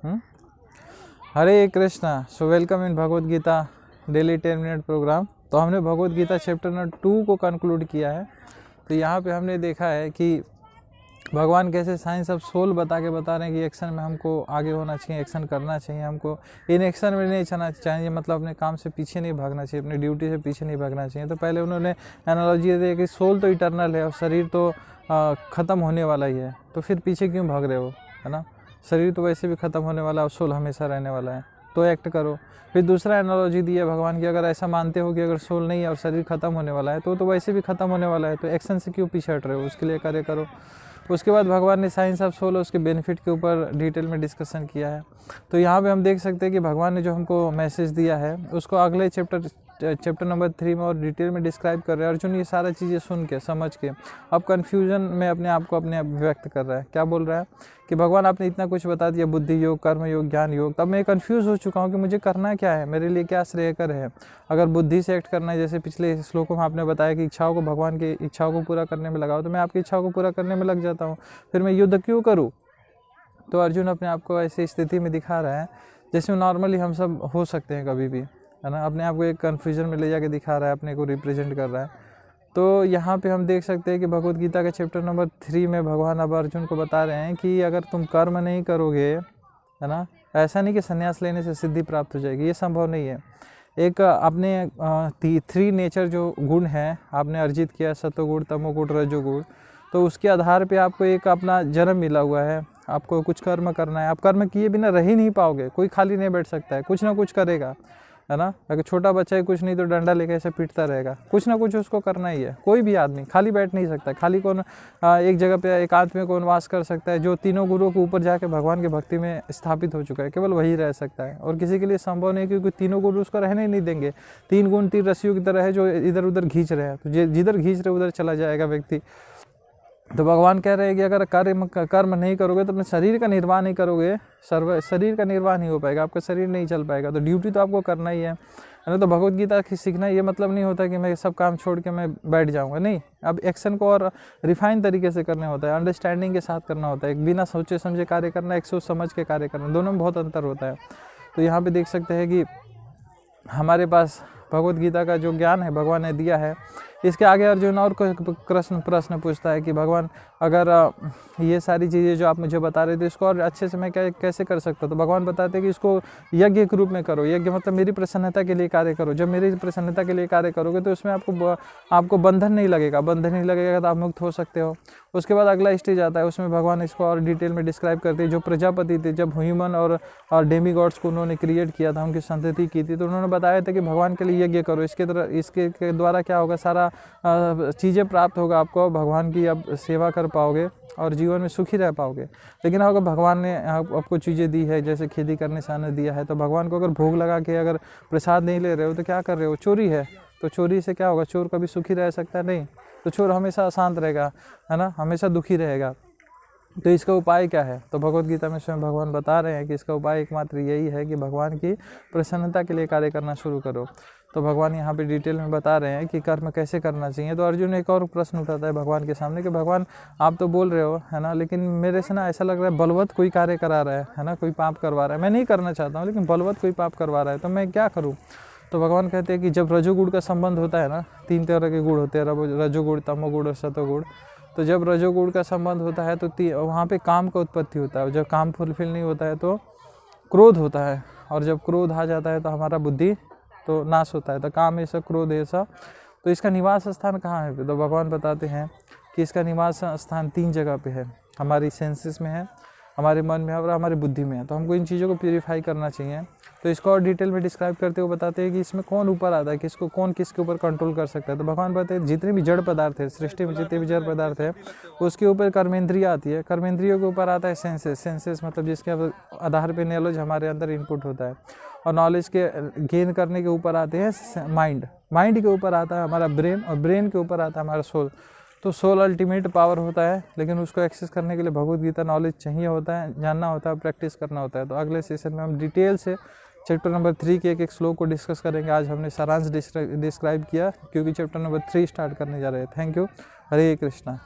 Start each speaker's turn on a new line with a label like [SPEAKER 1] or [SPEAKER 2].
[SPEAKER 1] Hare Krishna. So welcome in Bhagavad Gita daily 10 minute programme. तो हमने Bhagavad Gita chapter number 2 को कंक्लूड किया है। तो यहाँ पे हमने देखा है कि भगवान कैसे साइंस ऑफ सोल बता रहे हैं कि एक्शन में हमको आगे होना चाहिए, एक्शन करना चाहिए, हमको इन एक्शन में नहीं चलना चाहिए, मतलब अपने काम से पीछे नहीं भागना चाहिए, अपनी ड्यूटी से पीछे नहीं भागना चाहिए। तो पहले उन्होंने एनालॉजी दी कि सोल तो इटर्नल है और शरीर तो ख़त्म होने वाला ही है, तो फिर पीछे क्यों भाग रहे हो, है ना। शरीर तो वैसे भी ख़त्म होने वाला है और सोल हमेशा रहने वाला है, तो एक्ट करो। फिर दूसरा एनालॉजी दी है भगवान की, अगर ऐसा मानते हो कि अगर सोल नहीं है और शरीर ख़त्म होने वाला है तो वैसे भी ख़त्म होने वाला है, तो एक्शन से क्यों पीछे हट रहे हो, उसके लिए कार्य करो। उसके बाद भगवान ने साइंस ऑफ सोल और उसके बेनिफिट के ऊपर डिटेल में डिस्कशन किया है। तो यहाँ पे हम देख सकते हैं कि भगवान ने जो हमको मैसेज दिया है उसको अगले चैप्टर नंबर 3 में और डिटेल में डिस्क्राइब कर रहे हैं। अर्जुन ये सारा चीज़ें सुन के समझ के अब कन्फ्यूजन में अपने आप को व्यक्त कर रहा है। क्या बोल रहा है कि भगवान आपने इतना कुछ बता दिया, बुद्धि योग, कर्म योग, ज्ञान योग, तब मैं कन्फ्यूज़ हो चुका हूँ कि मुझे करना क्या है, मेरे लिए क्या श्रेयकर है। अगर बुद्धि से एक्ट करना है, जैसे पिछले श्लोकों में आपने बताया कि इच्छाओं को, भगवान की इच्छाओं को पूरा करने में लगाओ, तो मैं आपकी इच्छाओं को पूरा करने में लग जाता हूँ, फिर मैं युद्ध क्यों करूँ। तो अर्जुन अपने आप को ऐसी स्थिति में दिखा रहा है जिसमें नॉर्मली हम सब हो सकते हैं कभी भी, है ना। अपने आप को एक कन्फ्यूजन में ले जाके दिखा रहा है, अपने को रिप्रेजेंट कर रहा है। तो यहाँ पे हम देख सकते हैं कि भगवद गीता के चैप्टर नंबर 3 में भगवान अब अर्जुन को बता रहे हैं कि अगर तुम कर्म नहीं करोगे, है ना, ऐसा नहीं कि संन्यास लेने से सिद्धि प्राप्त हो जाएगी, ये संभव नहीं है। एक आपने 3 नेचर जो गुण हैं आपने अर्जित किया, सत्वगुण, तमोगुण, रजोगुण, तो उसके आधार पे आपको एक अपना जन्म मिला हुआ है, आपको कुछ कर्म करना है। आप कर्म किए बिना रह ही नहीं पाओगे, कोई खाली नहीं बैठ सकता है, कुछ ना कुछ करेगा, है ना। अगर छोटा बच्चा है कुछ नहीं तो डंडा लेके ऐसे पीटता रहेगा, कुछ ना कुछ उसको करना ही है। कोई भी आदमी खाली बैठ नहीं सकता, खाली कौन एक जगह पे एकांत में कौन वास कर सकता है। जो तीनों गुरुओं के ऊपर जाके भगवान की भक्ति में स्थापित हो चुका है, केवल वही रह सकता है, और किसी के लिए संभव नहीं, क्योंकि तीनों गुरु उसको रहने ही नहीं देंगे। 3 गुण 3 रस्सियों की तरह है जो इधर उधर खींच रहे हैं, तो जिधर खींच रहे उधर चला जाएगा व्यक्ति। तो भगवान कह रहे हैं कि अगर कर्म नहीं करोगे तो अपने शरीर का निर्वाह नहीं करोगे, शरीर का निर्वाह नहीं हो पाएगा, आपका शरीर नहीं चल पाएगा, तो ड्यूटी तो आपको करना ही है ना। तो भगवद गीता की सीखना ये मतलब नहीं होता कि मैं सब काम छोड़ के मैं बैठ जाऊंगा, नहीं। अब एक्शन को और रिफाइन तरीके से करना होता है, अंडरस्टैंडिंग के साथ करना होता है। एक बिना सोचे समझे कार्य करना, एक सोच समझ के कार्य करना, दोनों में बहुत अंतर होता है। तो यहाँ पे देख सकते हैं कि हमारे पास भगवद गीता का जो ज्ञान है भगवान ने दिया है। इसके आगे अर्जुन और प्रश्न पूछता है कि भगवान अगर ये सारी चीज़ें जो आप मुझे बता रहे थे इसको और अच्छे से मैं कैसे कर सकता हूँ। तो भगवान बताते हैं कि इसको यज्ञ के रूप में करो। यज्ञ मतलब मेरी प्रसन्नता के लिए कार्य करो। जब मेरी प्रसन्नता के लिए कार्य करोगे तो उसमें आपको बंधन नहीं लगेगा, बंधन नहीं लगेगा तो आप मुक्त हो सकते हो। उसके बाद अगला स्टेज आता है, उसमें भगवान इसको और डिटेल में डिस्क्राइब करते हैं। जो प्रजापति थे, जब ह्यूमन और डेमी गॉड्स को उन्होंने क्रिएट किया था, उनकी संतति की थी, तो उन्होंने बताया था कि भगवान के लिए यज्ञ करो। इसके द्वारा क्या होगा, सारा चीज़ें प्राप्त होगा आपको, भगवान की अब सेवा कर पाओगे और जीवन में सुखी रह पाओगे। लेकिन अगर भगवान ने आपको चीज़ें दी है, जैसे खेती करने से आने दिया है, तो भगवान को अगर भोग लगा के अगर प्रसाद नहीं ले रहे हो तो क्या कर रहे हो, चोरी है। तो चोरी से क्या होगा, चोर कभी सुखी रह सकता है नहीं, तो चोर हमेशा अशांत रहेगा, है ना, हमेशा दुखी रहेगा। तो इसका उपाय क्या है, तो भगवद गीता में स्वयं भगवान बता रहे हैं कि इसका उपाय एकमात्र यही है कि भगवान की प्रसन्नता के लिए कार्य करना शुरू करो। तो भगवान यहाँ पे डिटेल में बता रहे हैं कि कर्म कैसे करना चाहिए। तो अर्जुन एक और प्रश्न उठाता है भगवान के सामने कि भगवान आप तो बोल रहे हो, है ना, लेकिन मेरे से ना ऐसा लग रहा है बलवत कोई कार्य करा रहा है ना, कोई पाप करवा रहा है। मैं नहीं करना चाहता हूँ लेकिन बलवत कोई पाप करवा रहा है, तो मैं क्या करूँ। तो भगवान कहते हैं कि जब रजोगुण का संबंध होता है ना, 3 तरह के गुण होते हैं, रजोगुण, तमोगुण और सतोगुण। तो जब रजोगुण का संबंध होता है तो वहाँ पे काम का उत्पत्ति होता है। जब काम फुलफिल नहीं होता है तो क्रोध होता है, और जब क्रोध आ जाता है तो हमारा बुद्धि तो नाश होता है। तो काम ऐसा, क्रोध ऐसा। तो इसका निवास स्थान कहाँ है, तो भगवान बताते हैं कि इसका निवास स्थान 3 जगह पे है। हमारी सेंसेस में है, हमारे मन में है और हमारी बुद्धि में है। तो हमको इन चीज़ों को प्यूरीफाई करना चाहिए। तो इसको और डिटेल में डिस्क्राइब करते हुए बताते हैं कि इसमें कौन ऊपर आता है, किसको कौन किसके ऊपर कंट्रोल कर सकता है। तो भगवान बताते हैं जितने भी जड़ पदार्थ है सृष्टि में, जितने भी जड़ पदार्थ है उसके ऊपर कर्मेंद्रिय आती है। कर्मेंद्रियों के ऊपर आता है सेंसेस मतलब जिसके आधार पर नॉलेज हमारे अंदर इनपुट होता है। और नॉलेज के गेन करने के ऊपर आते हैं माइंड के ऊपर आता है हमारा ब्रेन, और ब्रेन के ऊपर आता है हमारा सोल। तो सोल अल्टीमेट पावर होता है, लेकिन उसको एक्सेस करने के लिए भगवद गीता नॉलेज चाहिए होता है, जानना होता है, प्रैक्टिस करना होता है। तो अगले सेशन में हम डिटेल से चैप्टर नंबर 3 के एक श्लोक को डिस्कस करेंगे। आज हमने सारांश डिस्क्राइब किया क्योंकि चैप्टर नंबर 3 स्टार्ट करने जा रहे हैं। Thank you. हरे कृष्णा।